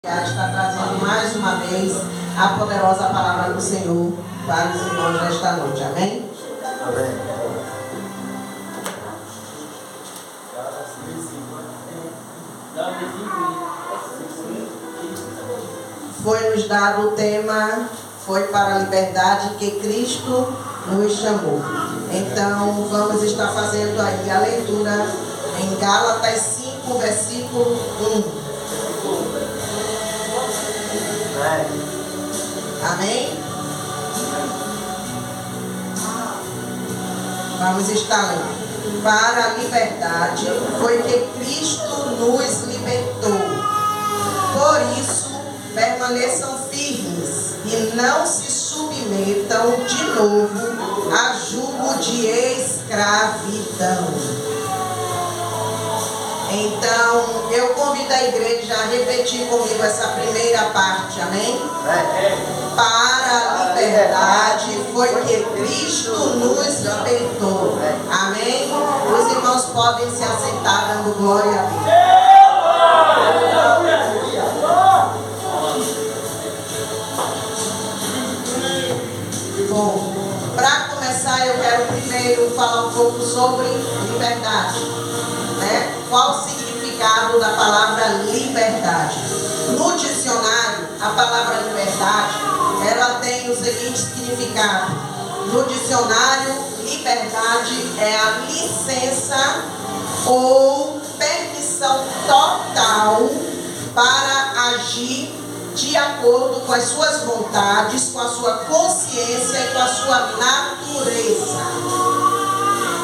Está trazendo mais uma vez a poderosa palavra do Senhor para os irmãos desta noite. Amém? Amém. Foi nos dado o tema, foi para a liberdade que Cristo nos chamou. Então, vamos estar fazendo aí a leitura em Gálatas 5, versículo 1. Amém? Vamos estar lendo. Para a liberdade foi que Cristo nos libertou. Por isso, permaneçam firmes e não se submetam de novo a jugo de escravidão. Então, eu convido a igreja a repetir comigo essa primeira parte, amém? Para a liberdade foi que Cristo nos libertou, amém? Os irmãos podem se assentar dando glória a Deus. Bom, para começar eu quero primeiro falar um pouco sobre liberdade, né? Qual o significado da palavra liberdade? No dicionário, a palavra liberdade, ela tem o seguinte significado. No dicionário, liberdade é a licença ou permissão total para agir de acordo com as suas vontades, com a sua consciência e com a sua natureza.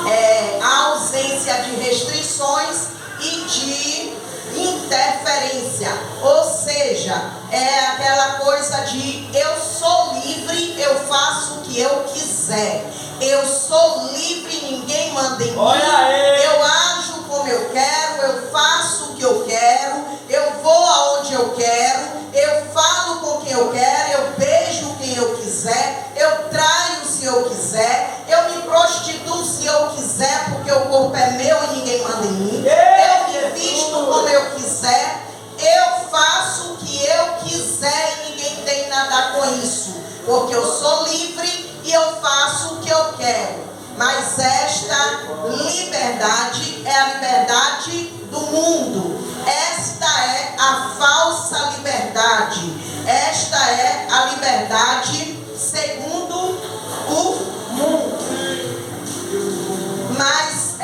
É a ausência de restrições e de interferência, ou seja, é aquela coisa de eu sou livre, eu faço o que eu quiser, eu sou livre, ninguém manda em mim, eu ajo como eu quero, eu faço o que eu quero, eu vou aonde eu quero, eu falo com quem eu quero, eu beijo quem eu quiser, eu traio se eu quiser, eu me prostituo se eu quiser, porque o corpo é meu e ninguém manda em mim, eu me visto como eu quiser, eu faço o que eu quiser e ninguém tem nada com isso, porque eu sou livre e eu faço o que eu quero. Mas esta liberdade é a liberdade do mundo. Esta é a falsa liberdade. Esta é a liberdade segundo o mundo. Mas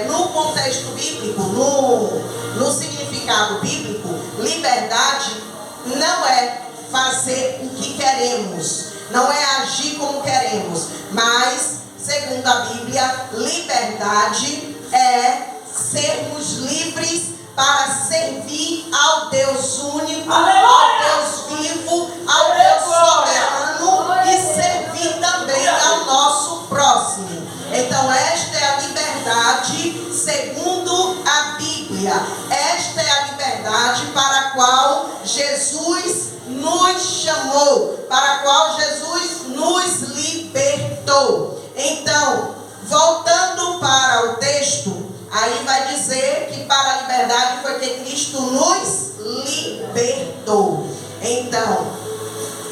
no contexto bíblico, no significado bíblico, liberdade não é fazer o que queremos, não é agir como queremos, mas, segundo a Bíblia, liberdade é sermos livres para servir ao Deus único, ao Deus vivo, ao Deus soberano e servir também ao nosso próximo. Então esta é a liberdade segundo a Bíblia. Esta é a liberdade para a qual Jesus nos chamou, para a qual Jesus nos libertou. Então, voltando para o texto, aí vai dizer que para a liberdade foi que Cristo nos libertou. Então,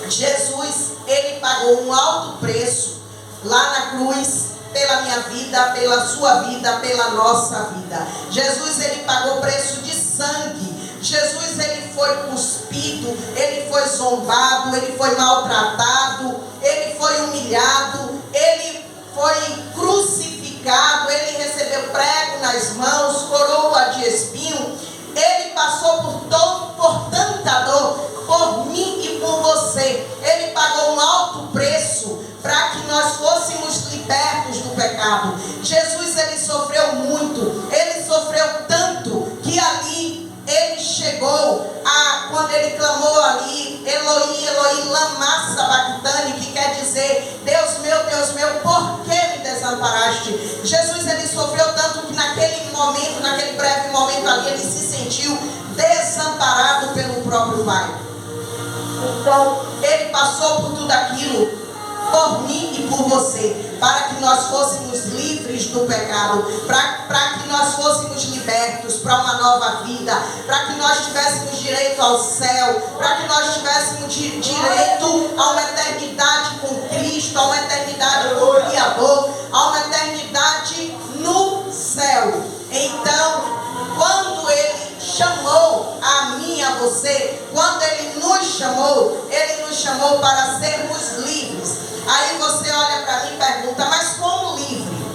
Jesus, ele pagou um alto preço lá na cruz, pela minha vida, pela sua vida, pela nossa vida. Jesus, ele pagou preço de sangue. Jesus, ele foi cuspido, ele foi zombado, ele foi maltratado, ele foi humilhado, ele foi crucificado, ele recebeu prego nas mãos, coroa de espinho, ele passou por tanta dor, por mim e por você. Ele pagou um alto preço para que nós fôssemos libertos do pecado. Jesus, ele sofreu muito, ele sofreu tanto que ali ele chegou a, quando ele clamou ali, Eloí, Eloí, lama sabachthani, que quer dizer, Deus meu, por que me desamparaste? Jesus, ele sofreu tanto que naquele momento, naquele breve momento ali, ele se sentiu desamparado pelo próprio Pai. Então, ele passou por tudo aquilo por mim e por você, para que nós fôssemos livres do pecado, para que nós fôssemos libertos para uma nova vida, para que nós tivéssemos direito ao céu, para que nós tivéssemos direito a uma eternidade com Cristo, a uma eternidade com o Criador, a uma eternidade no céu. Então, quando Ele chamou a mim e a você, quando Ele nos chamou para sermos livres. Aí você olha para mim e pergunta, mas como livre?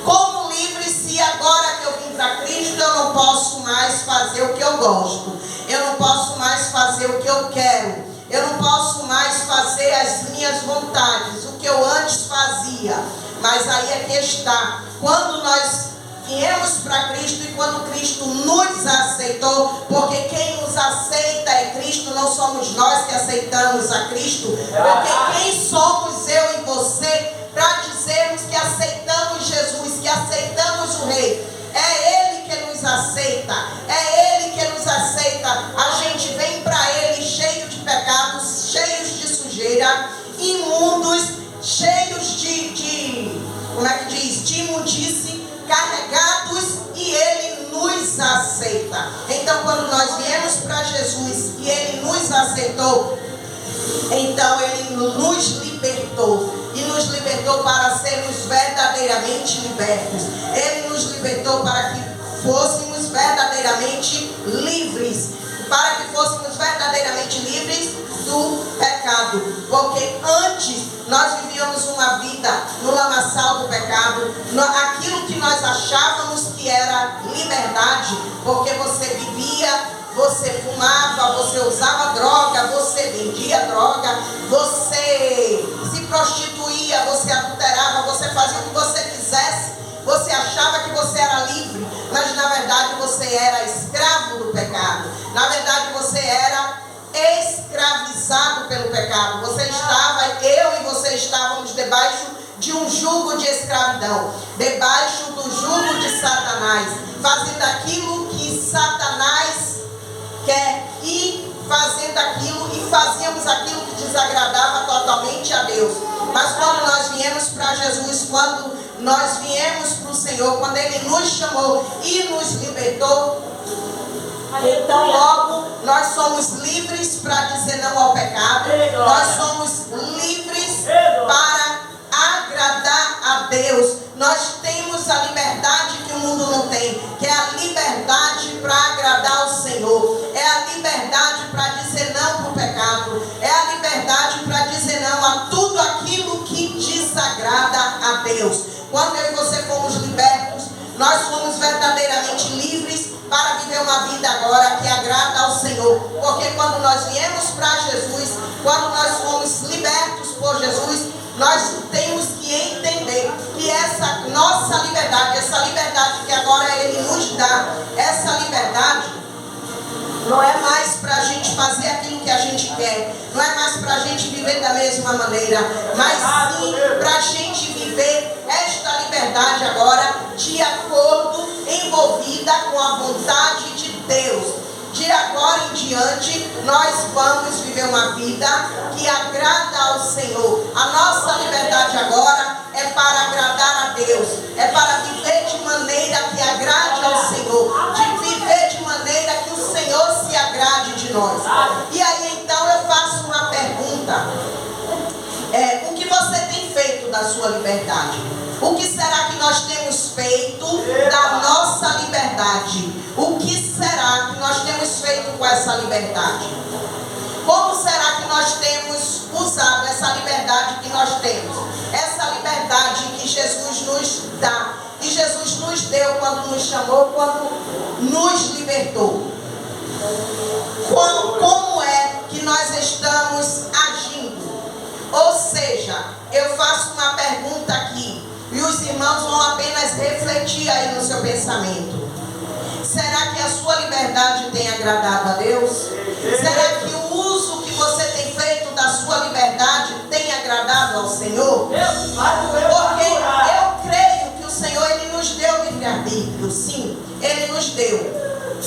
Como livre se agora que eu vim para Cristo eu não posso mais fazer o que eu gosto, eu não posso mais fazer o que eu quero, eu não posso mais fazer as minhas vontades, o que eu antes fazia. Mas aí é que está, quando nós viemos para Cristo e quando Cristo nos aceitou, porque quem nos aceita é Cristo, não somos nós que aceitamos a Cristo, porque quem somos eu e você para dizermos que aceitamos Jesus, que aceitamos o Rei? É Ele que nos aceita, é Ele que nos aceita. A gente vem para Ele cheio de pecados, cheios de sujeira, imundos, cheios de como é que diz? De imundice, carregados, e Ele nos aceita. Então, quando nós viemos para Jesus e Ele nos aceitou, então Ele nos libertou. E nos libertou para sermos verdadeiramente libertos. Ele nos libertou para que fôssemos verdadeiramente livres. Para que fôssemos verdadeiramente livres do pecado. Porque antes nós vivíamos uma vida no lamaçal do pecado, aquilo que nós achávamos que era liberdade, porque você vivia, você fumava, você usava droga, você vendia droga, você se prostituía, você adulterava, você fazia o que você quisesse, você achava que você era livre, mas na verdade você era escravo do pecado, na verdade você era escravizado pelo pecado. Você estava, eu e você estávamos debaixo de um jugo de escravidão, debaixo do jugo de Satanás, fazendo aquilo que Satanás quer e fazendo aquilo, e fazíamos aquilo que desagradava totalmente a Deus. Mas quando nós viemos para Jesus, quando nós viemos para o Senhor, quando Ele nos chamou e nos libertou, então logo nós somos livres para dizer não ao pecado, nós somos livres para agradar a Deus. Nós temos a liberdade que o mundo não tem, que é a liberdade para agradar ao Senhor, é a liberdade para dizer não para o pecado, é a liberdade para dizer não a tudo aquilo que desagrada a Deus. Quando eu e você fomos libertos, nós fomos verdadeiramente livres para viver uma vida agora que agrada ao Senhor. Porque quando nós viemos para Jesus, quando nós fomos libertos por Jesus, nós temos que entender que essa nossa liberdade, essa liberdade que agora Ele nos dá, essa liberdade não é mais para a gente fazer aquilo que a gente quer, não é mais para a gente viver da mesma maneira, mas sim para a gente viver esta liberdade agora de acordo, envolvida com a vontade de Deus. De agora em diante, nós vamos viver uma vida que agrada ao Senhor. A nossa liberdade agora é para agradar a Deus, é para viver de maneira que agrade ao Senhor, de viver de maneira que o Senhor se agrade de nós. E aí então eu faço uma pergunta: o que você tem feito da sua liberdade? O que será que nós temos feito da nossa liberdade? O que será que nós temos feito com essa liberdade? Como será que nós temos usado essa liberdade que nós temos? Essa liberdade que Jesus nos dá. E Jesus nos deu quando nos chamou, quando nos libertou. Como é que nós estamos agindo? Ou seja, eu faço uma pergunta aqui. E os irmãos vão apenas refletir aí no seu pensamento. Será que a sua liberdade tem agradado a Deus? Será que o uso que você tem feito da sua liberdade tem agradado ao Senhor? Porque eu creio que o Senhor, Ele nos deu livre-arbítrio. Sim, Ele nos deu.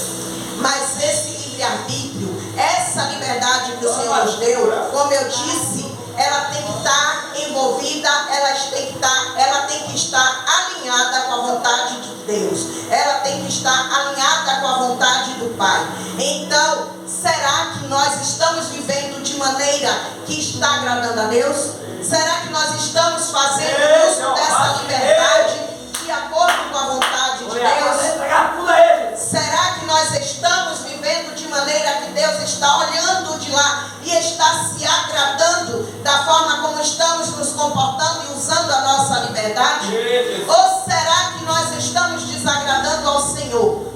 Mas esse livre-arbítrio, essa liberdade que o Senhor nos deu, como eu disse, ela tem que estar envolvida, ela tem que estar alinhada com a vontade de Deus. Ela tem que estar alinhada com a vontade do Pai. Então, será que nós estamos vivendo de maneira que está agradando a Deus? Será que nós estamos fazendo uso dessa liberdade de acordo com a vontade de Deus? Será que nós estamos vivendo de maneira que Deus está olhando de lá e está se agradando da forma como estamos nos comportando e usando a nossa liberdade? Ou será que nós estamos desagradando ao Senhor?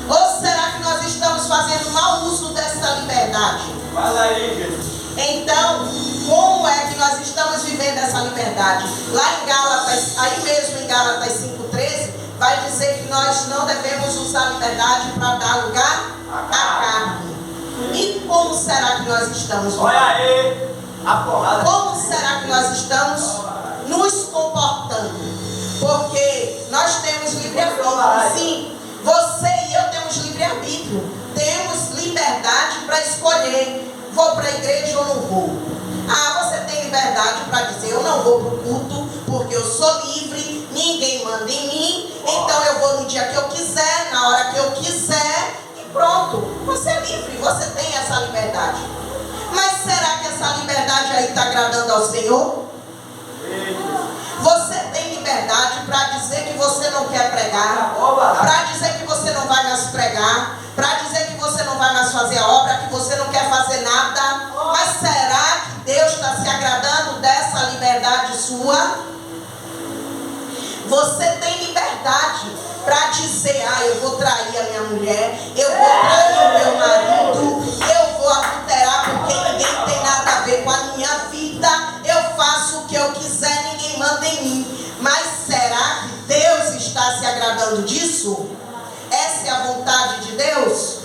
Ou será que nós estamos fazendo mau uso dessa liberdade? Fala aí, Jesus. Então, como é que nós estamos vivendo essa liberdade? Lá em Gálatas, aí mesmo em Gálatas 5,13, vai dizer que nós não devemos usar a liberdade para dar lugar à carne. E como será que nós estamos vivendo? Olha aí, a porrada. Como será que nós estamos nos comportando? Porque nós temos livre-arbítrio. Sim, você e eu temos livre-arbítrio. Temos liberdade para escolher. Vou para a igreja ou não vou? Ah, você tem liberdade para dizer, eu não vou para o culto, porque eu sou livre, ninguém manda em mim, então eu vou no dia que eu quiser, na hora que eu quiser, e pronto. Você é livre, você tem essa liberdade. Mas será que essa liberdade aí está agradando ao Senhor? Você tem liberdade para dizer que você não quer pregar, para dizer que você não vai mais pregar, para dizer que você não vai mais fazer a obra, que você não quer fazer nada. Mas será que Deus está se agradando dessa liberdade sua? Você tem liberdade para dizer, eu vou trair a minha mulher, eu vou trair o meu marido, eu vou adulterar porque ninguém tem nada a ver com a minha vida, eu faço o que eu quiser, ninguém manda em mim. Mas será que Deus está se agradando disso? Essa é a vontade de Deus?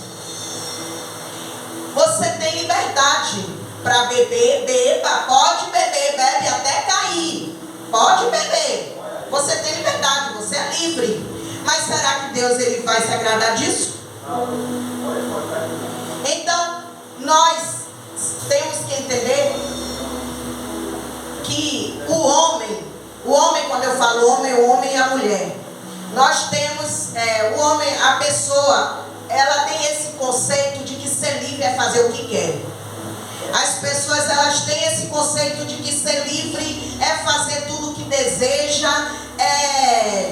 Você tem liberdade para beber, beba, pode beber, bebe até cair, pode beber. Você tem liberdade, você é livre. Mas será que Deus ele vai se agradar disso? Então, nós temos que entender que o homem, quando eu falo homem, o homem e a mulher, nós temos, o homem, a pessoa, ela tem esse conceito de que ser livre é fazer o que quer. As pessoas, elas têm esse conceito de que ser livre é fazer tudo o que deseja,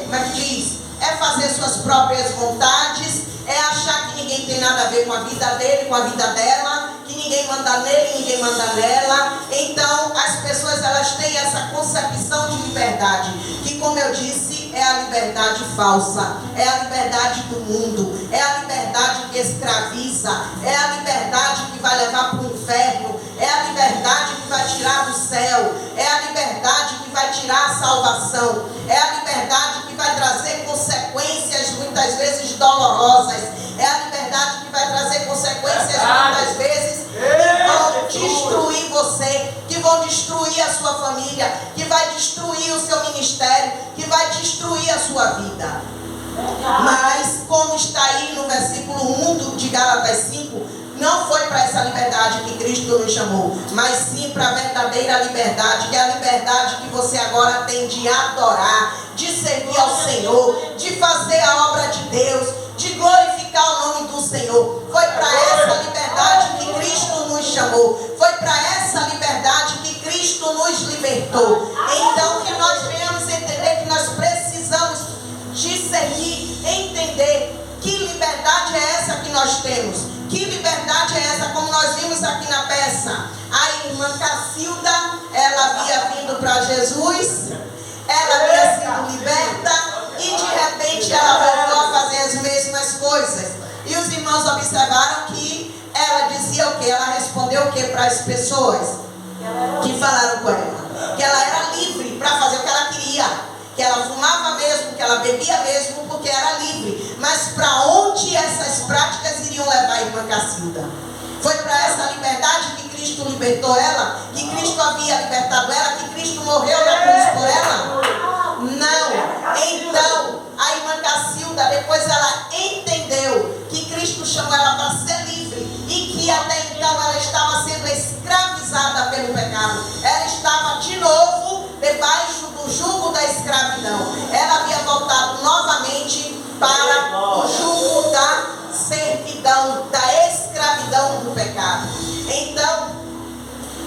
como é que diz? É fazer suas próprias vontades, é achar que ninguém tem nada a ver com a vida dele, com a vida dela, que ninguém manda nele, ninguém manda nela. Então, as pessoas, elas têm essa concepção de liberdade, que, como eu disse, é a liberdade falsa, é a liberdade do mundo, é a liberdade que escraviza, é a liberdade que vai levar para o inferno, é a liberdade que vai tirar do céu, é a liberdade que vai tirar a salvação, é a liberdade que vai trazer consequências muitas vezes dolorosas, é a liberdade que vai trazer consequências muitas vezes que vão destruir você, que vão destruir a sua família, que vai destruir o seu ministério, que vai destruir a sua vida. Mas, como está aí no versículo 1 de Gálatas 5, não foi para essa liberdade que Cristo nos chamou, mas sim para a verdadeira liberdade, que é a liberdade que você agora tem de adorar, de servir ao Senhor, de fazer a obra de Deus, de glorificar o nome do Senhor. Foi para essa liberdade que Cristo nos chamou, foi para essa liberdade que Cristo nos libertou. Então, que nós venhamos entender que nós precisamos discernir, entender que liberdade é essa que nós temos. Que liberdade é essa, como nós vimos aqui na peça? A irmã Cacilda, ela havia vindo para Jesus, ela havia sido liberta e de repente ela voltou a fazer as mesmas coisas. E os irmãos observaram que ela dizia o quê? Ela respondeu o quê para as pessoas que falaram com ela? Que ela era livre para fazer o que ela queria. Que ela fumava mesmo, que ela bebia mesmo, porque era livre. Mas para onde essas práticas iriam levar a irmã Cacilda? Foi para essa liberdade que Cristo libertou ela? Que Cristo havia libertado ela? Que Cristo morreu na cruz por ela? Não. Então, a irmã Cacilda, depois ela entendeu que Cristo chamou ela para ser livre e que até então ela estava sendo escravizada pelo pecado. para o jugo da servidão, da escravidão do pecado. Então,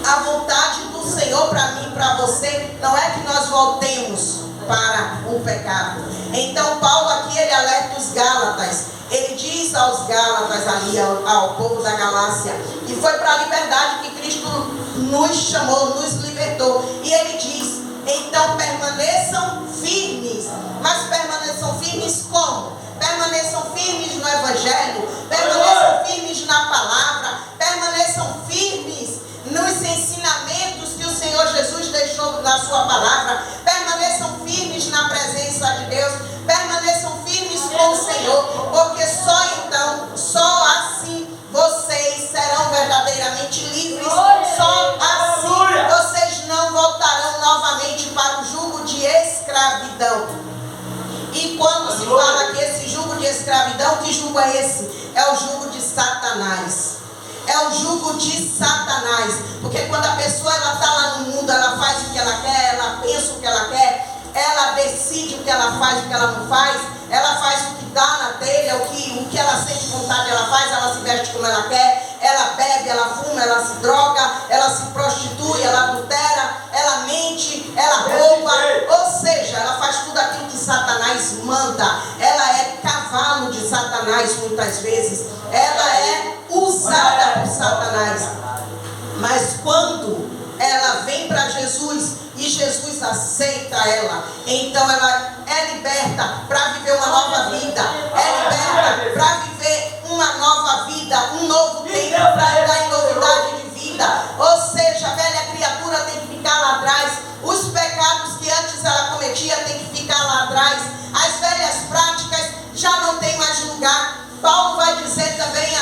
a vontade do Senhor para mim e para você não é que nós voltemos para o pecado. Então Paulo aqui ele alerta os Gálatas. Ele diz aos Gálatas ali, ao povo da Galácia, que foi para a liberdade que Cristo nos chamou, nos libertou. E ele diz, então permaneçam firmes. Mas permaneçam firmes como? Permaneçam firmes no Evangelho, permaneçam firmes na palavra, permaneçam firmes nos ensinamentos que o Senhor Jesus deixou na sua palavra, permaneçam firmes na presença de Deus, permaneçam firmes com o Senhor, porque só então, só assim vocês serão verdadeiramente livres, só assim vocês não voltarão novamente para o jugo de escravidão. E quando se fala que esse jugo de escravidão, que jugo é esse? É o jugo de Satanás. É o jugo de Satanás. Porque quando a pessoa está lá no mundo, ela faz o que ela quer, ela pensa o que ela quer, ela decide o que ela faz, o que ela não faz, ela faz o que dá na telha, o que ela sente vontade, ela faz, ela se veste como ela quer, ela bebe, ela fuma, ela se droga, ela se prostitui, ela adultera, ela mente, ela rouba, ou seja, ela faz tudo aquilo que Satanás manda. Ela é cavalo de Satanás muitas vezes, ela é usada por Satanás. Mas quando ela vem para Jesus e Jesus aceita ela, então ela é liberta para viver uma nova vida, é liberta para viver uma nova vida, um novo tempo, para andar em novidade de vida. Ou seja, a velha criatura tem que ficar lá atrás, os pecados que antes ela cometia tem que ficar lá atrás, as velhas práticas já não tem mais lugar. Paulo vai dizer também,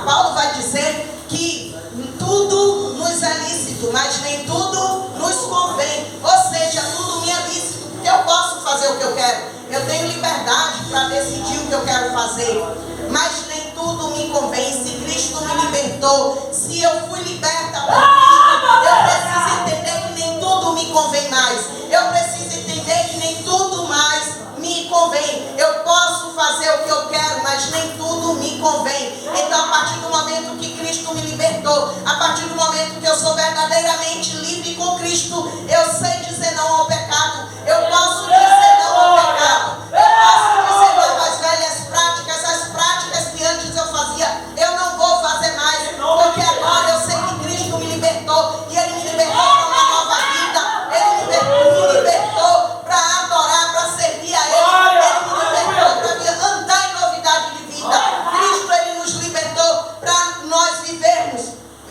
Paulo vai dizer que tudo nos é lícito, mas nem tudo nos convém. Ou seja, tudo me é lícito, porque eu posso fazer o que eu quero. Eu tenho liberdade para decidir o que eu quero fazer. Mas nem tudo me convém. Se Cristo me libertou, se eu fui liberta por Cristo, eu preciso entender que nem tudo me convém mais. Eu preciso entender que nem tudo mais me convém. Eu posso fazer o que eu quero, mas nem tudo me convém. Então, a partir do momento que Cristo me libertou, a partir do momento que eu sou verdadeiramente livre com Cristo, eu sei dizer não ao pecado. Eu posso dizer não ao pecado. Eu posso dizer não às velhas práticas, as práticas que antes eu fazia, eu não vou fazer mais, porque agora eu sei que Cristo me libertou, e Ele me libertou para uma nova vida. Ele me libertou para adorar, para servir a Ele. Ele me libertou para andar em novidade de vida. Cristo, Ele nos libertou para nós vivermos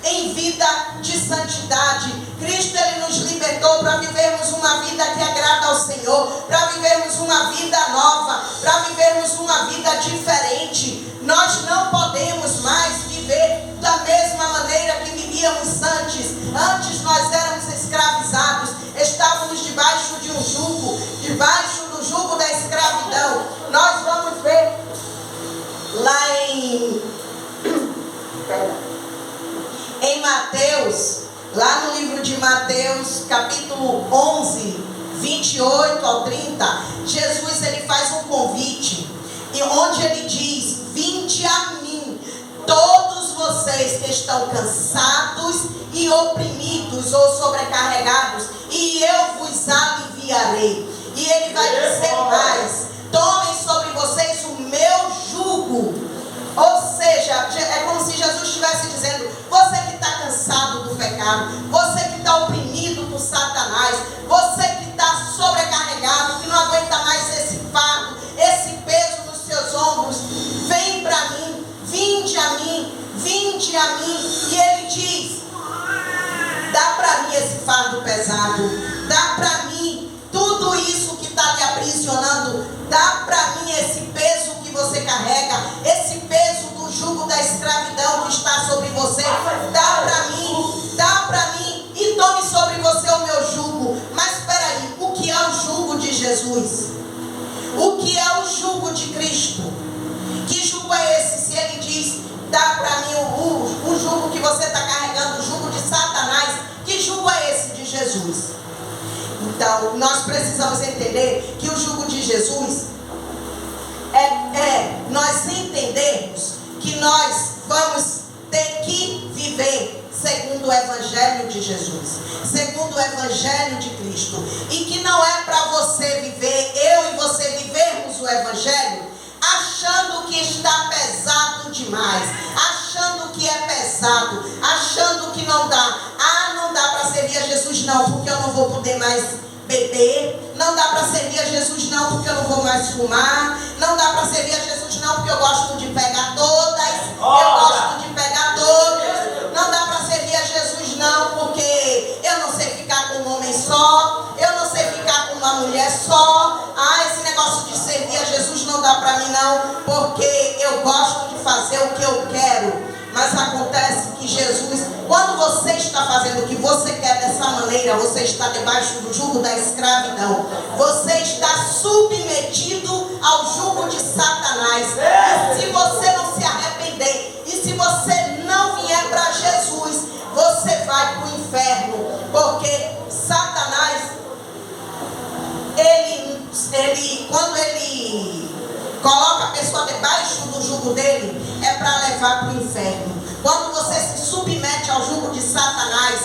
em vida de santidade. Cristo, Ele nos libertou para vivermos uma vida que agrada ao Senhor, para vivermos uma vida nova, para vivermos uma vida diferente. Nós não podemos mais viver da mesma maneira que vivíamos antes. Antes nós éramos escravizados, estávamos debaixo de um jugo, debaixo do jugo da escravidão. Nós vamos ver lá em Mateus, lá no livro de Mateus, capítulo 11, 28 ao 30, Jesus ele faz um convite, e onde ele diz: vinde a mim, todos vocês que estão cansados e oprimidos ou sobrecarregados, e eu vos aliviarei. E ele vai dizer mais: tomem sobre vocês o meu jugo. Ou seja, é como se Jesus estivesse dizendo: você que está cansado do pecado, você que está oprimido por Satanás, você que está sobrecarregado, que não aguenta mais esse fardo, esse peso nos seus ombros, vem para mim, vinde a mim, vinde a mim. E ele diz: dá para mim esse fardo pesado, dá para mim tudo isso que está lhe aprisionando, dá para mim esse peso que você carrega, esse peso do jugo da escravidão que está sobre você, dá para mim, e tome sobre você o meu jugo. Mas espera aí, o que é o jugo de Jesus? O que é o jugo de Cristo? Que jugo é esse? Se ele diz: dá para mim o jugo que você está carregando, o jugo de Satanás, que jugo é esse de Jesus? Então, nós precisamos entender que o jugo de Jesus nós entendermos que nós vamos ter que viver segundo o Evangelho de Jesus, segundo o Evangelho de Cristo, e que não é para você viver, eu e você vivermos o Evangelho achando que está pesado demais, achando que é pesado, achando que não dá. Não dá para servir a Jesus não, porque eu não vou poder mais beber. Não dá para servir a Jesus não, porque eu não vou mais fumar. Não dá para servir a Jesus não, porque eu gosto de pegar todas. Eu gosto de pegar todos. Não dá para servir a Jesus não, porque eu não sei ficar com um homem só. Eu não sei ficar com uma mulher só. Esse negócio de servir a Jesus não dá para mim não, porque eu gosto de fazer o que eu quero. Mas acontece que Jesus, quando você está fazendo o que você quer dessa maneira, você está debaixo do jugo da escravidão. Você está submetido ao jugo de Satanás. E se você não se arrepender, e se você não vier para Jesus, você vai para o inferno. Porque Satanás, quando ele coloca a pessoa debaixo do jugo dele, é para levar para o inferno. Quando você se submete ao jugo de Satanás,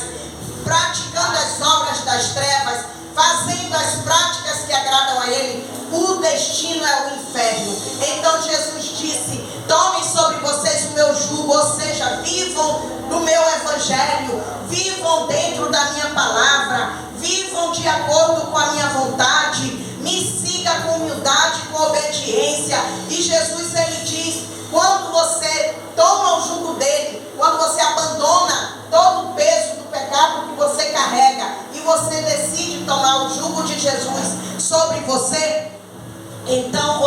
praticando as obras das trevas, fazendo as práticas que agradam a ele, o destino é o inferno. Então Jesus disse: tomem sobre vocês o meu jugo, ou seja, vivam no meu evangelho, vivam dentro da minha palavra, vivam de acordo com a minha vontade, me siga com humildade, com obediência. E Jesus, ele diz, quando você toma o jugo dele, quando você abandona todo o peso do pecado que você carrega e você decide tomar o jugo de Jesus sobre você, então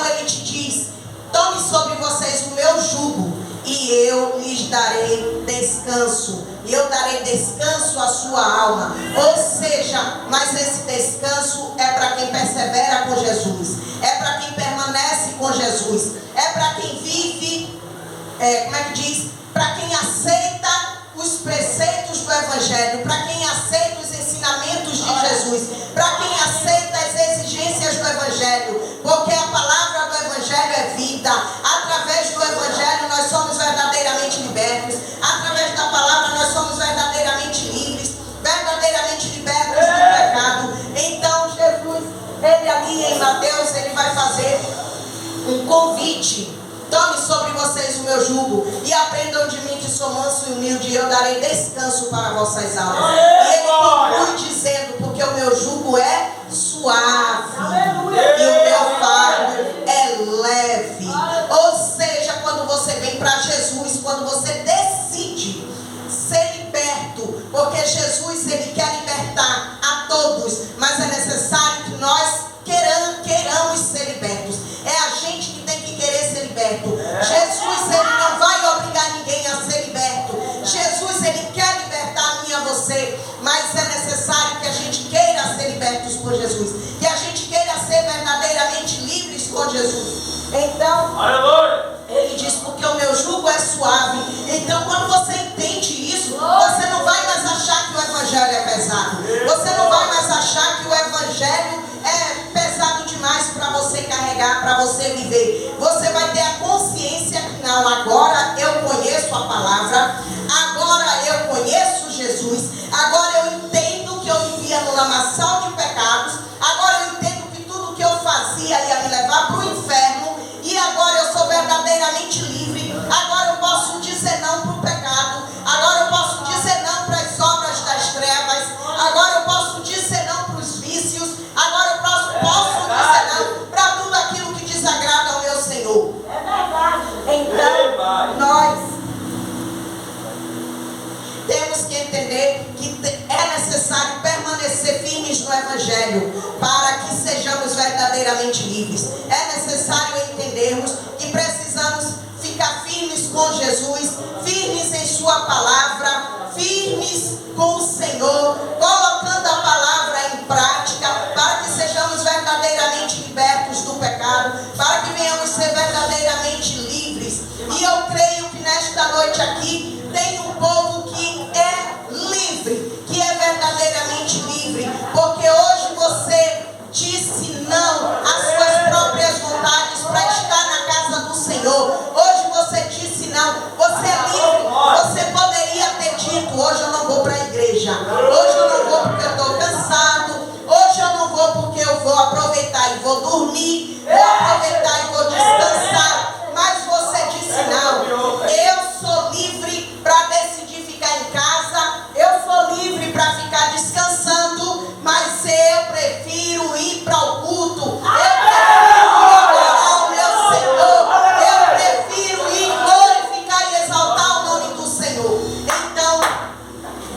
ele te diz: tome sobre vocês o meu jugo e eu lhes darei descanso. E eu darei descanso à sua alma. Ou seja, mas esse descanso é para quem persevera com Jesus, é para quem permanece com Jesus, é para quem vive, para quem aceita os preceitos do Evangelho, para quem aceita os ensinamentos de Jesus, para quem aceita as exigências do Evangelho, porque a palavra do Evangelho é vida. Através do Evangelho nós somos verdadeiramente libertos, através da palavra nós somos verdadeiramente livres, verdadeiramente libertos do pecado. Então Jesus, ele ali em Mateus, ele vai fazer um convite: tome sobre vocês o meu jugo e aprendam de mim, que sou manso e humilde, e eu darei descanso para vossas almas. E ele conclui dizendo: porque o meu jugo é suave e o meu fardo é leve. Ou seja, quando você vem para Jesus, quando você decide ser liberto, porque Jesus, ele quer libertar a todos, mas é necessário que nós queiramos ser libertos. É a gente que tem que querer ser liberto. Jesus, ele não vai obrigar ninguém a ser liberto. Jesus, ele quer libertar a mim e a você, mas é necessário que a gente queira ser libertos por Jesus, que a gente queira ser verdadeiramente livres com Jesus. Então, aleluia, ele diz: porque o meu jugo é suave. Então, quando você entende isso, você não vai mais achar que o evangelho é pesado. Você não vai mais achar que o evangelho é pesado demais para você carregar, para você viver. Você vai ter a consciência que não, agora eu conheço a palavra, agora eu conheço Jesus, agora eu entendo que eu vivia no lamaçal de pecados, agora eu entendo que tudo que eu fazia ia me levar para o inferno, e agora eu sou verdadeiramente livre. Agora eu posso dizer não para o pecado, agora eu posso dizer não para as obras das trevas, agora eu posso dizer não para os vícios, agora eu posso dizer não para tudo aquilo que desagrada ao meu Senhor. É verdade. Então, nós temos que entender que é necessário permanecer firmes no Evangelho para que sejamos verdadeiramente livres. É necessário entendermos que precisamos ficar firmes com Jesus, firmes em sua palavra, firmes com o Senhor, colocando a palavra em prática, para que sejamos verdadeiramente libertos do pecado, para que venhamos ser verdadeiramente livres. E eu creio que nesta noite aqui tem um povo que é livre, que é verdadeiramente livre, porque hoje você disse não às suas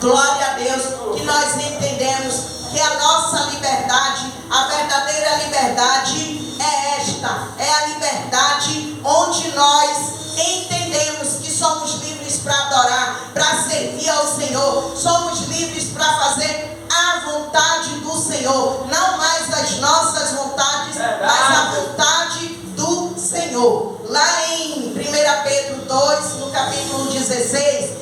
Glória a Deus, que nós entendemos que a nossa liberdade, a verdadeira liberdade é esta, é a liberdade onde nós entendemos que somos livres para adorar, para servir ao Senhor, somos livres para fazer a vontade do Senhor, não mais as nossas vontades, mas a vontade do Senhor. Lá em 1 Pedro 2, no capítulo 16,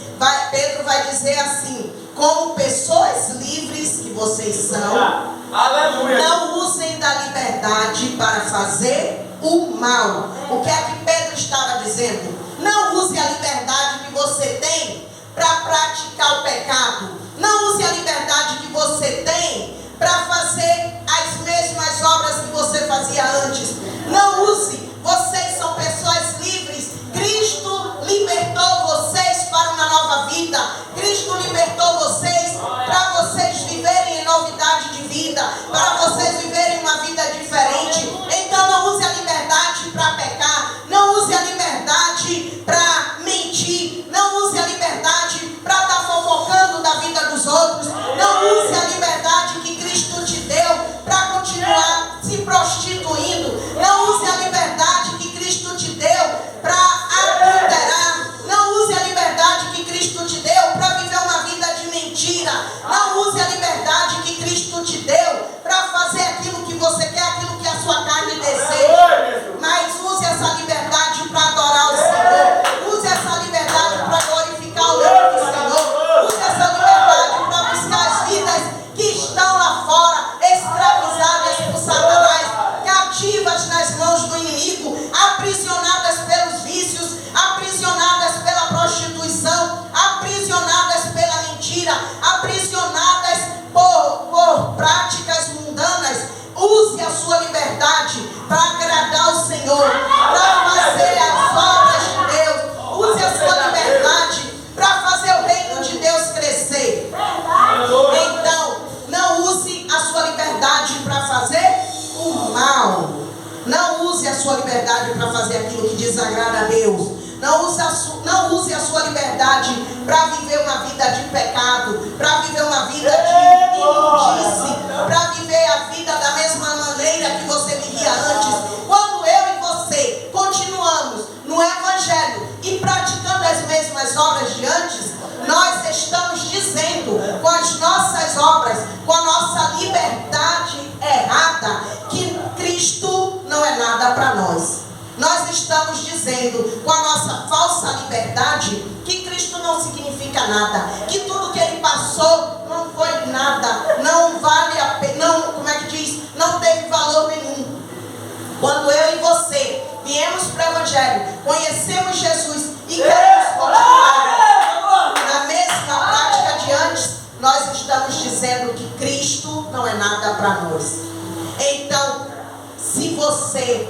Pedro vai dizer assim: como pessoas livres que vocês são, aleluia, não usem da liberdade para fazer o mal. O que é que Pedro estava dizendo? Não use a liberdade que você tem para praticar o pecado. Não use a liberdade que você tem para fazer as mesmas obras que você fazia antes. Não use. Vocês são pessoas livres. Cristo libertou vocês para uma nova vida. Cristo libertou vocês para vocês viverem em novidade de vida, para vocês viverem uma vida diferente. Então não use a liberdade para pecar, não use a liberdade para mentir, não use a liberdade para estar fofocando da vida dos outros, não use a liberdade que Cristo te deu para continuar se prostituindo, não use a liberdade que Cristo te deu para adulterar, não use a liberdade que Cristo te deu para viver uma vida de mentira, não use a liberdade que Cristo te deu para fazer aquilo que você quer, aquilo que a sua carne deseja, mas use essa liberdade para adorar o Senhor, use essa liberdade para glorificar o nome do Senhor, use essa liberdade para buscar as vidas que estão lá fora, escravizadas por Satanás, cativas nas mãos do inimigo, aprisionadas pelos vícios, aprisionadas pela prostituição, aprisionadas pela mentira, aprisionadas por práticas mundanas. Use a sua liberdade para agradar o Senhor, para fazer as obras de Deus. Use a sua liberdade para fazer o reino de Deus crescer. Então, não use a sua liberdade para fazer o mal. Não use a sua liberdade para fazer aquilo que desagrada a Deus. Não use a sua liberdade para viver uma vida de pecado, para viver uma vida de imundice, para viver a vida da mesma maneira que você vivia antes. Quando eu e você continuamos no Evangelho e praticando as mesmas obras de antes, nós estamos dizendo com as nossas obras, com a nossa liberdade errada, que Cristo não é nada para nós. Nós estamos dizendo com a nossa falsa liberdade que Cristo não significa nada, que tudo que Ele passou não foi nada, não vale a pena, não, como é que diz? Não teve valor nenhum. Quando eu e você viemos para o Evangelho, conhecemos Jesus e queremos continuar na mesma prática de antes, nós estamos dizendo que Cristo não é nada para nós. Então, se você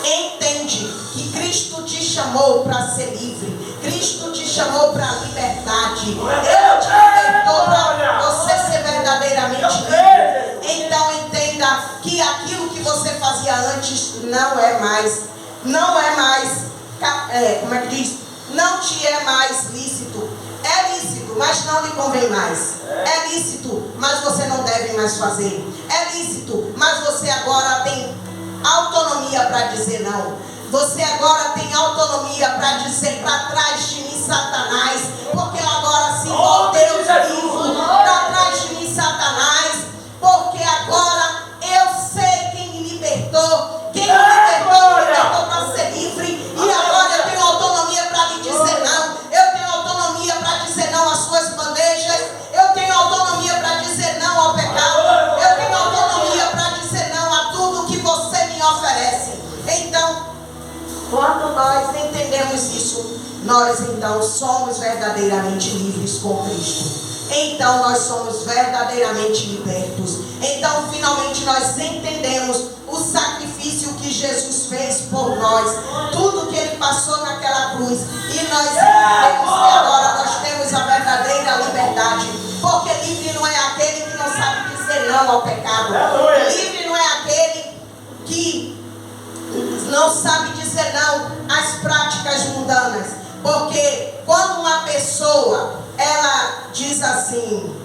entende que Cristo te chamou para ser livre, Cristo te chamou para a liberdade, Ele te libertou para você ser verdadeiramente livre, então entenda que aquilo que você fazia antes não é mais, como é que diz? Não te é mais lícito. É lícito, mas não lhe convém mais. É lícito, mas você não deve mais fazer. É lícito, mas você agora tem autonomia para dizer não. Você agora tem autonomia para dizer: para trás de mim, Satanás, porque agora sim, ó Deus vivo, para trás de mim, Satanás, porque agora eu sei quem me libertou. Quem me libertou para ser livre, e agora eu tenho autonomia para lhe dizer não. Eu tenho autonomia para dizer não às suas bandejas. Eu tenho autonomia para dizer não ao pecado. Eu tenho autonomia para dizer não a tudo que você me oferece. Então, quando nós entendemos isso, nós então somos verdadeiramente livres com Cristo. Então nós somos verdadeiramente libertos. Então finalmente nós entendemos o sacrifício que Jesus fez por nós, tudo que Ele passou naquela cruz, e nós entendemos que agora nós temos a verdadeira liberdade, porque livre não é aquele que não sabe dizer não ao pecado. Livre não é aquele que não sabe dizer não às práticas mundanas, porque quando uma pessoa ela diz assim,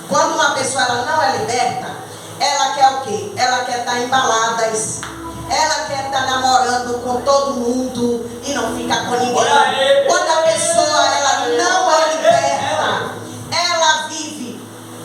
quando uma pessoa ela não é liberta, ela quer o quê? Ela quer estar em baladas, ela quer estar namorando com todo mundo e não fica com ninguém. Quando a pessoa ela não é liberta, ela vive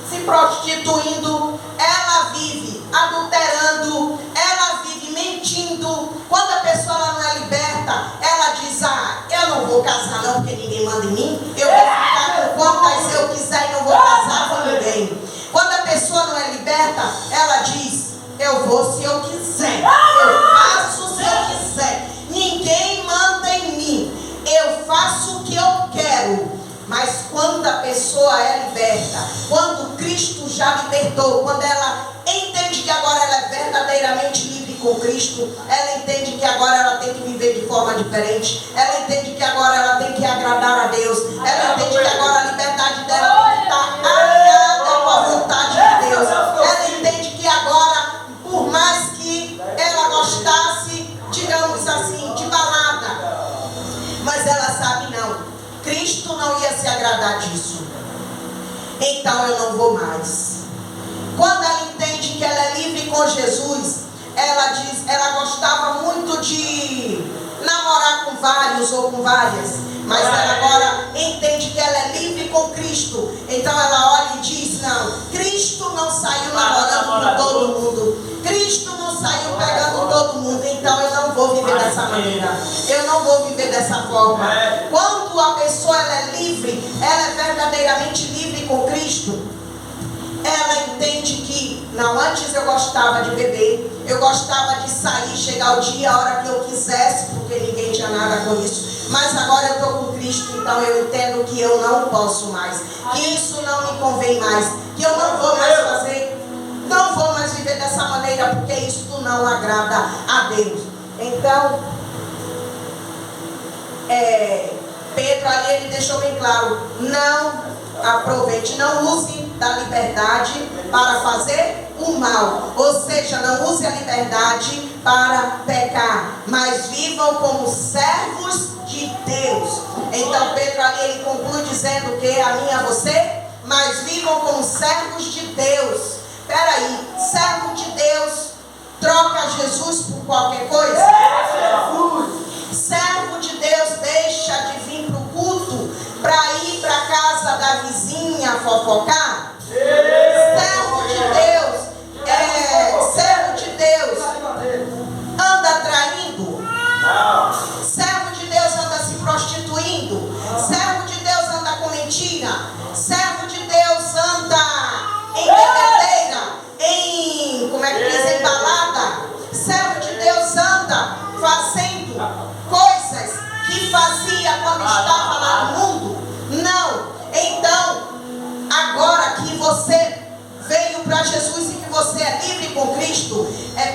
se prostituindo, ela vive adulterando, ela vive mentindo. Quando a pessoa ela não é liberta, ela diz, eu não vou casar não porque ninguém manda em mim, eu vou ficar com quantas eu quiser e não vou casar com ninguém. Quando a pessoa não é liberta, ela diz, eu vou se eu quiser, eu faço se eu quiser, ninguém manda em mim, eu faço o que eu quero. Mas quando a pessoa é liberta, quando Cristo já libertou, quando ela entende que agora ela é verdadeiramente livre com Cristo, ela entende que agora ela tem que viver de forma diferente, ela entende que agora ela tem que agradar a Deus, ela entende que agora a liberdade dela tem que estar alinhada com a vontade de Deus, ela entende que agora, por mais que ela gostasse, digamos assim, de balada, mas ela sabe não, Cristo não ia se agradar disso. Então eu não vou mais. Quando ela entende que ela é livre com Jesus, ela diz, ela gostava muito de namorar com vários ou com várias, mas ela agora entende que ela é livre com Cristo. Então ela olha e diz, não, Cristo não saiu namorando com todo mundo, Cristo não saiu pegando todo mundo, então eu não vou viver dessa maneira, eu não vou viver dessa forma. Quando a pessoa ela é livre, ela é verdadeiramente livre com Cristo, ela entende que, não, antes eu gostava de beber, eu gostava de sair, chegar o dia, a hora que eu quisesse, porque ninguém tinha nada com isso, mas agora eu estou com Cristo, então eu entendo que eu não posso mais, que isso não me convém mais, que eu não vou mais fazer, não vou mais viver dessa maneira, porque isso não agrada a Deus. Então, Pedro ali ele deixou bem claro, não aproveite, não use da liberdade para fazer o mal, ou seja, não use a liberdade para pecar, mas vivam como servos de Deus. Então Pedro ali ele conclui dizendo que a mim e a você, mas vivam como servos de Deus. Peraí, servo de Deus troca Jesus por qualquer coisa? Servo de Deus deixa de vir para o culto para ir para a casa da vizinha fofocar? Servo de Deus anda traindo? Servo de Deus anda se prostituindo? Servo de Deus anda com mentira? Servo de Deus anda em bebedeira? Em balada? Servo de Deus anda fazendo coisas que fazia quando estava lá no mundo? Não. Então, agora que você veio para Jesus e que você é livre com Cristo,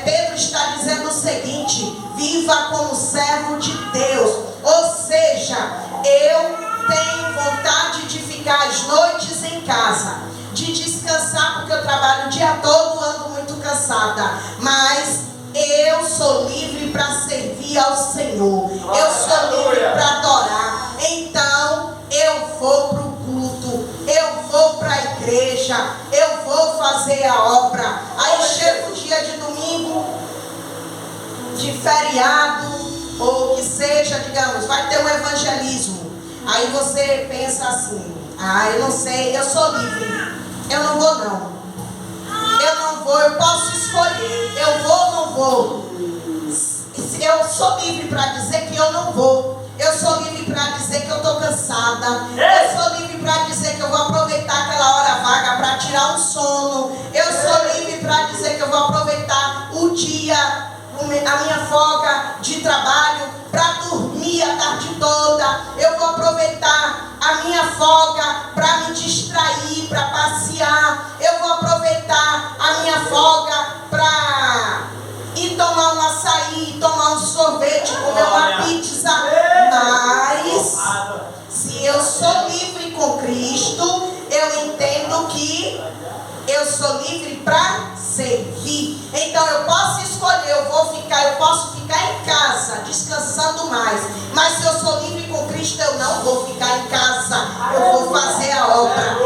Pedro está dizendo o seguinte: viva como servo de Deus. Ou seja, eu tenho vontade de ficar às noites em casa, de descansar, porque eu trabalho o dia todo, ando muito cansada, mas eu sou livre para servir ao Senhor, eu sou livre para adorar. Então eu vou para o culto, eu vou para a igreja, eu vou fazer a obra. Aí chega o dia de domingo, de feriado, ou que seja, digamos, vai ter um evangelismo. Aí você pensa assim, eu não sei, eu sou livre, eu não vou não. Eu não vou, eu posso escolher, eu vou ou não vou. Eu sou livre para dizer que eu não vou. Eu sou livre para dizer que eu estou cansada. Eu sou livre para dizer que eu vou aproveitar aquela hora vaga para tirar um sono. Eu sou livre para dizer que eu vou aproveitar o dia, a minha folga de trabalho, para dormir a tarde toda. Eu vou aproveitar a minha folga para me distrair, para passear. Eu vou aproveitar a minha folga para ir tomar um açaí, tomar um sorvete, comer uma pizza. Mas se eu sou livre com Cristo, eu entendo que eu sou livre para servir. Então eu posso escolher, eu posso ficar em casa descansando mais. Mas se eu sou livre com Cristo, eu não vou ficar em casa, eu vou fazer a obra.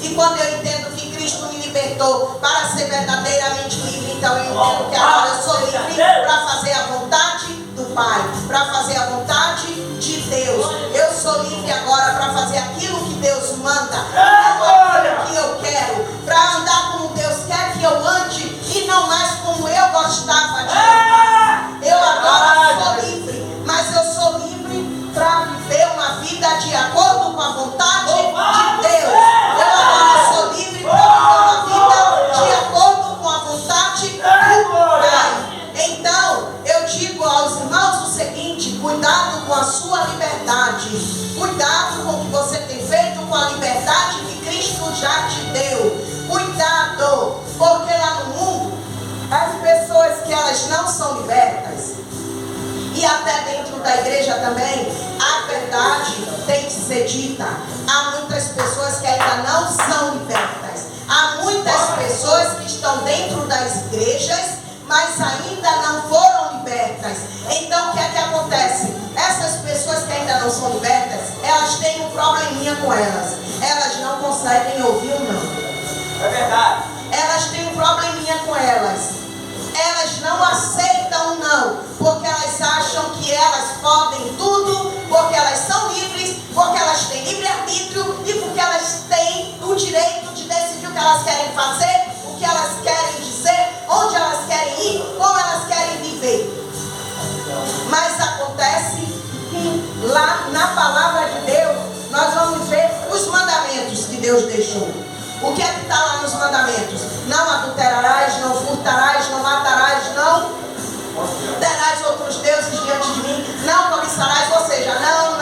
E quando eu entendo que Cristo me libertou para ser verdadeiramente livre, então eu entendo que agora eu sou livre para fazer a vontade do Pai, para fazer a vontade de Deus. Eu sou livre agora para fazer aquilo que Deus manda, e não aquilo que eu quero, para andar como Deus quer que eu ande e não mais como eu gostava de andar. Eu agora sou livre, mas eu sou livre para viver uma vida de acordo com a vontade de Deus. Eu agora sou livre para viver uma vida de acordo com a vontade do Pai. Então, eu digo aos irmãos o seguinte: cuidado com a sua liberdade. Cuidado com o que você tem feito com a liberdade que Cristo já te deu. Cuidado, porque lá no mundo, as pessoas que elas não são libertas, e até dentro da igreja também, a verdade tem que ser dita. Há muitas pessoas que ainda não são libertas. Há muitas pessoas que estão dentro das igrejas, mas ainda não foram libertas. Então o que é que acontece? Essas pessoas que ainda não são libertas, elas têm um probleminha com elas. Elas não conseguem ouvir o não. É verdade. Elas têm um probleminha com elas. Elas não aceitam o não, porque elas acham que elas podem tudo, porque elas são livres, porque elas têm livre-arbítrio e porque elas têm o direito de decidir o que elas querem fazer, o que elas querem dizer, onde elas querem ir, como elas querem viver. Mas acontece que lá na palavra de Deus, nós vamos ver os mandamentos que Deus deixou. O que é que está lá nos mandamentos? Não adulterarás, não furtarás, não matarás, não terás outros deuses diante de mim, não cobiçarás, ou seja, não.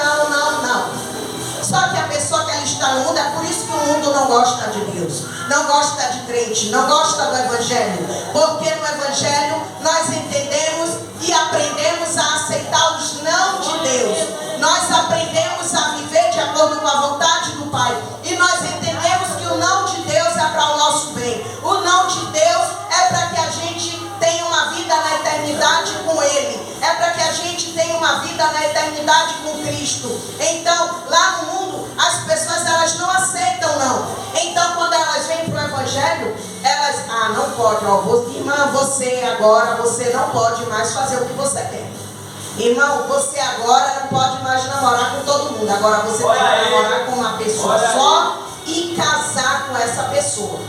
Só que a pessoa que ela está no mundo, é por isso que o mundo não gosta de Deus, não gosta de crente, não gosta do Evangelho, porque no Evangelho nós entendemos e aprendemos a aceitar os não de Deus. Nós aprendemos a viver de acordo com a vontade do Pai, e nós entendemos que o não de Deus é para o nosso bem. O não de Deus é para que a gente tenha uma vida na eternidade com Ele, é para que a gente tenha uma vida na eternidade com Cristo. Então, lá no mundo, as pessoas elas não aceitam não. Então, quando elas vêm para o Evangelho, elas, não pode, irmã, você agora, você não pode mais fazer o que você quer. Irmão, você agora não pode mais namorar com todo mundo. Agora você tem que namorar com uma pessoa só e casar com essa pessoa.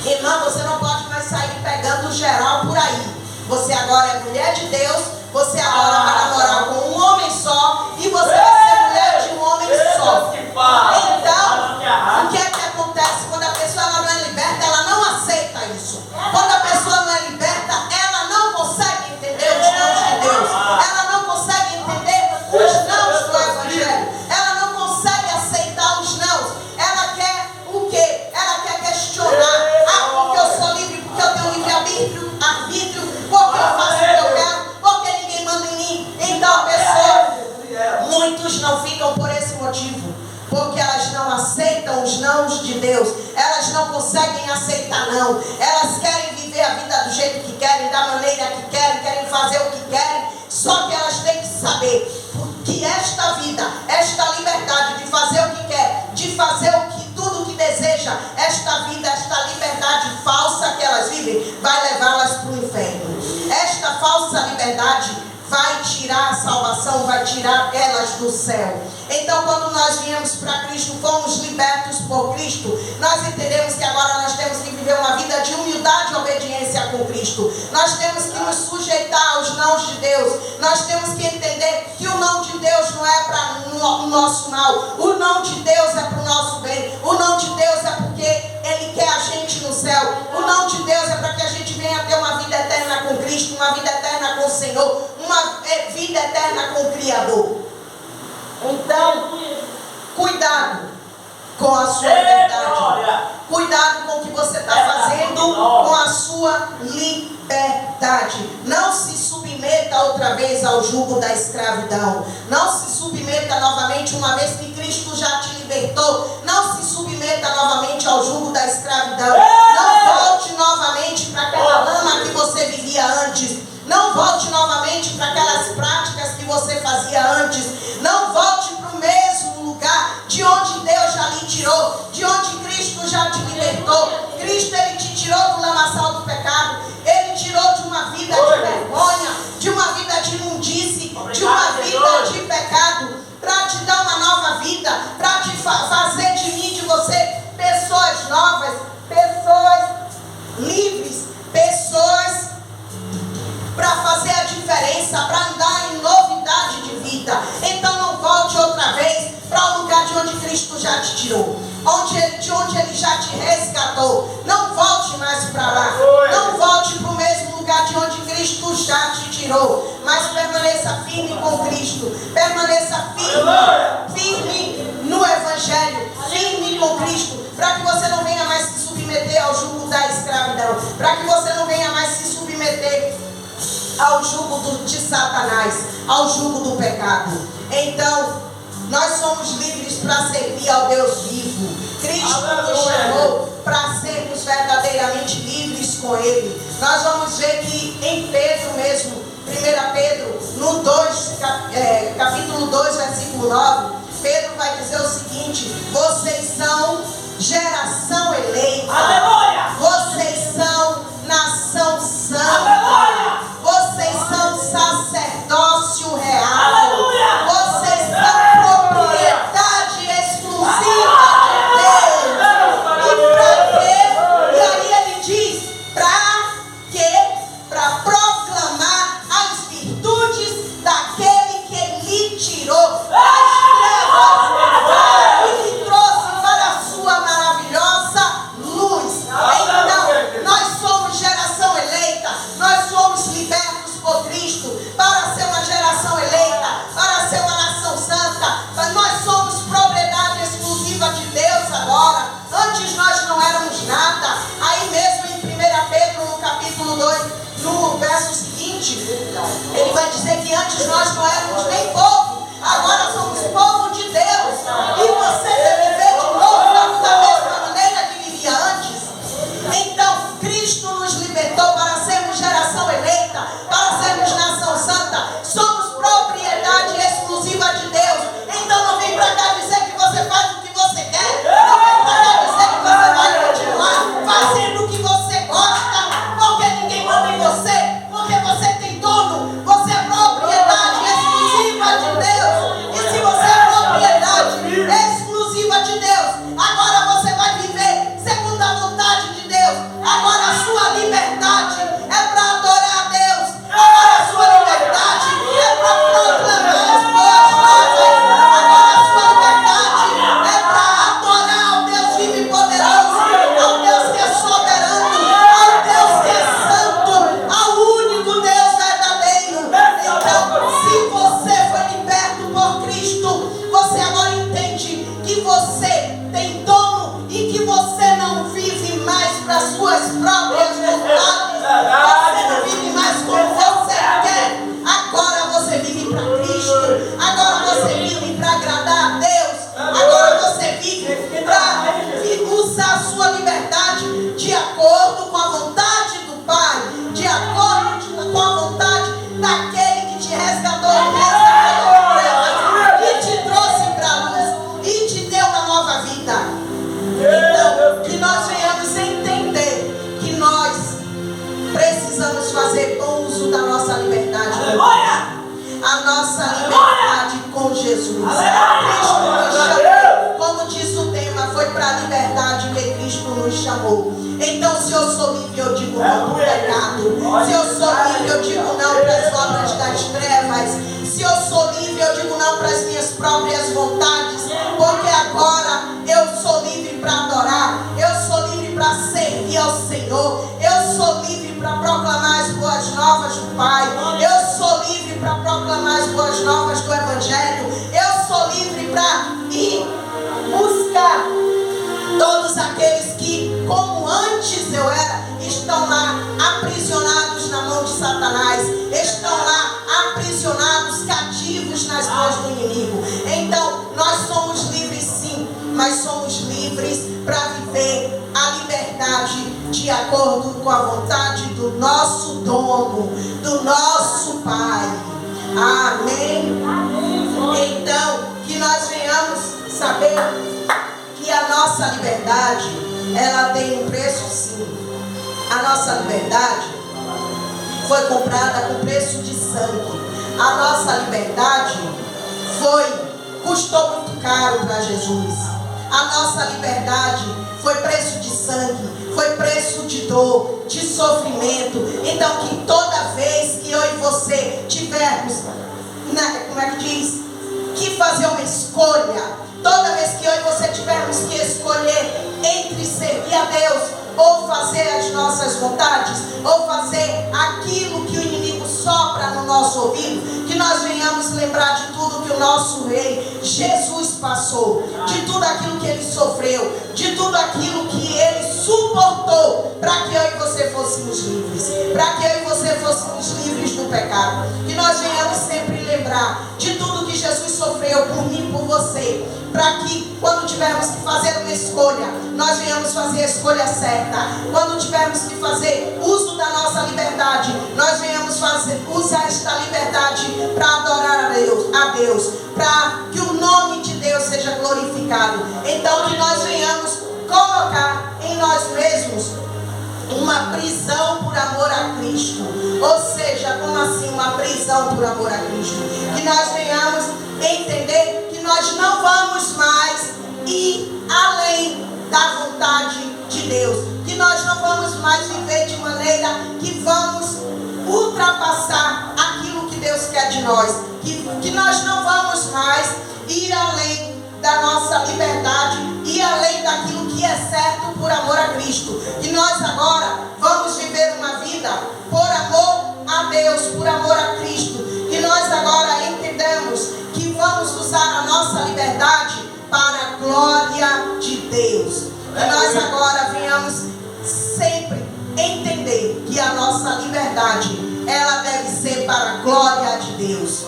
Irmão, você não pode mais sair pegando geral por aí. Você agora é mulher de Deus, você agora vai namorar com um homem só e você vai ser mulher de um homem só. Então, o que é que acontece? Quando a pessoa ela não é liberta, ela não aceita isso. Quando a pessoa não é liberta, ela não consegue entender os nãos de Deus. Ela não consegue entender os nãos do Evangelho. Ela não consegue aceitar os nãos. Ela quer o quê? Ela quer questionar. Porque eu sou livre, porque eu tenho livre-arbítrio, porque eu faço o que eu quero, porque ninguém manda em mim. Então a pessoa, muitos não ficam por esse motivo, porque elas não aceitam os nãos de Deus. Elas não conseguem aceitar não. Elas querem viver a vida do jeito que querem, da maneira que querem fazer o que querem. Só que elas têm que saber que esta vida, esta liberdade de fazer o que quer, de fazer tudo o que deseja, esta vida, esta liberdade falsa que elas vivem, vai levá-las para o inferno. Esta falsa liberdade vai tirar a salvação, vai tirar elas do céu. Então, quando nós viemos para Cristo, fomos libertos por Cristo, nós entendemos que agora nós temos que viver uma vida de humildade e obediência com Cristo. Nós temos que nos sujeitar aos nãos de Deus. Nós temos que entender que o não de Deus não é para o nosso mal. O não de Deus é para o nosso bem. O não de Deus é porque Ele quer a gente no céu. O não de Deus é para que a gente venha ter uma vida eterna com Cristo, uma vida eterna com o Senhor, uma vida eterna com o Criador. Então, cuidado com a sua liberdade. Cuidado com o que você está fazendo com a sua liberdade. Não se submeta outra vez ao jugo da escravidão. Não se submeta novamente, uma vez que Cristo já te libertou. Não se submeta novamente ao jugo da escravidão. Não volte novamente para aquela lama que você vivia antes. Não volte novamente para aquelas práticas que você fazia antes. Não volte para o mesmo lugar de onde Deus já lhe tirou, de onde fazer de mim, de você, pessoas novas, pessoas livres, pessoas para fazer a diferença, para andar em novidade de vida. Então não volte outra vez para o lugar de onde Cristo já te tirou, de onde Ele já te resgatou. Não volte mais para lá, não volte para o mesmo lugar de onde Cristo já te tirou, mas permaneça firme com Cristo, permaneça firme no Evangelho, firme com Cristo, para que você não venha mais se submeter ao jugo da escravidão, para que você não venha mais se submeter ao jugo de Satanás, ao jugo do pecado. Então, nós somos livres para servir ao Deus vivo. Cristo nos chamou para sermos verdadeiramente livres com Ele. Nós vamos ver que em Pedro mesmo, 1 Pedro, no 2, capítulo 2, versículo 9, Pedro vai dizer o seguinte: vocês são geração eleita. Aleluia! Vocês são nação santa. Aleluia! Vocês são sacerdócio real. Aleluia! Vocês são propriedade exclusiva de Deus. E para quê? E aí ele diz: para quê? Para proclamar as virtudes daquele que lhe tirou das trevas e lhe trouxe para a sua maravilhosa luz. Então, nós somos geração eleita, nós somos libertos por Cristo para ser uma geração eleita, para ser uma nação santa. Nós somos propriedade exclusiva de Deus agora. Antes nós não éramos nada. Aí mesmo em 1 Pedro, no capítulo 2, no verso seguinte, ele vai dizer que antes nós não éramos nem povo, agora somos povo de Deus. E você deve viver de novo da mesma maneira que vivia antes. Então, Cristo nos libertou para sermos geração eleita, para sermos nação santa. Somos propriedade exclusiva de Deus. Então não vem para cá dizer que você faz o que você quer. Não vem para cá dizer que você vai continuar fazendo o que você gosta, porque ninguém manda em você, porque você tem dono. Você é propriedade exclusiva de Deus. E se você é propriedade exclusiva de Deus, agora você vai viver segundo a vontade de Deus. Agora a sua liberdade é para adorar a Deus. Agora a sua liberdade é para proclamar as boas novas. Agora a sua liberdade é para adorar ao Deus vivo e poderoso, ao Deus que é soberano, ao Deus que é santo, ao único Deus verdadeiro. Então, se você foi liberto por Cristo, você agora entende que você tem dono e que você não vive mais para suas próprias vontades. Você não vive mais como você quer. Agora você vive para Cristo. Agora você vive para agradar a Deus. Agora você vive para usar a sua liberdade de acordo com a vontade do Pai, de acordo com a vontade daquele que te resgatou e te trouxe para a luz e te deu uma nova vida. Então, que nós venhamos entender que nós precisamos fazer bom uso da nossa liberdade. A nossa liberdade com Jesus. Cristo nos chamou, como diz o tema, foi para a liberdade que Cristo nos chamou. Então, se eu sou livre, eu digo não para o pecado. Se eu sou livre, eu digo não para as obras das trevas. Se eu sou livre, eu digo não para as minhas próprias vontades. Porque agora eu sou livre para adorar. Eu sou livre para servir ao Senhor. Eu sou livre para proclamar as boas novas do Pai. Eu sou livre para proclamar as boas novas do Evangelho. Eu sou livre para ir buscar todos aqueles que, como antes eu era, estão lá aprisionados na mão de Satanás, estão lá aprisionados, cativos nas mãos do inimigo. Então, nós somos livres sim, mas somos livres para viver a liberdade de acordo com a vontade do nosso dono, do nosso Pai. Amém? Então, que nós venhamos saber que a nossa liberdade, ela tem um preço sim. A nossa liberdade foi comprada com preço de sangue. A nossa liberdade foi custou muito caro para Jesus. A nossa liberdade foi preço de sangue, foi preço de dor, de sofrimento. Então que toda vez que eu e você tivermos, como é que diz? Que fazer uma escolha, toda vez que eu e você tivermos que escolher entre servir a Deus ou fazer as nossas vontades, ou fazer aquilo que o inimigo sopra no nosso ouvido, que nós venhamos lembrar de tudo que o nosso Rei Jesus passou, de tudo aquilo que Ele sofreu, de tudo aquilo que Ele suportou, para que eu e você fôssemos livres, para que eu e você fôssemos livres do pecado. Que nós venhamos sempre lembrar de tudo que Jesus sofreu por mim e por você, para que quando tivermos que fazer uma escolha, nós venhamos fazer a escolha certa. Quando tivermos que fazer uso da nossa liberdade, nós venhamos usar esta liberdade para adorar a Deus, para que o nome de Deus seja glorificado. Então que nós venhamos colocar em nós mesmos uma prisão por amor a Cristo. Ou seja, como assim uma prisão por amor a Cristo? Que nós venhamos entender que nós não vamos mais ir além da vontade de Deus, que nós não vamos mais viver de maneira que vamos ultrapassar aquilo que Deus quer de nós, que nós não vamos mais ir além da nossa liberdade, ir além daquilo que é certo por amor a Cristo, que nós agora vamos viver uma vida por amor a Deus, por amor a Cristo, que nós agora entendemos que vamos usar a nossa liberdade para a glória de Deus. Que nós agora venhamos sempre entender que a nossa liberdade, ela deve ser para a glória de Deus.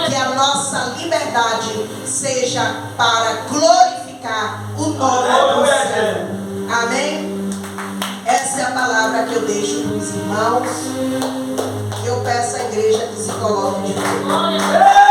Que a nossa liberdade seja para glorificar o nome do Senhor. Amém? Essa é a palavra que eu deixo para os irmãos. Eu peço à igreja que se coloque de pé.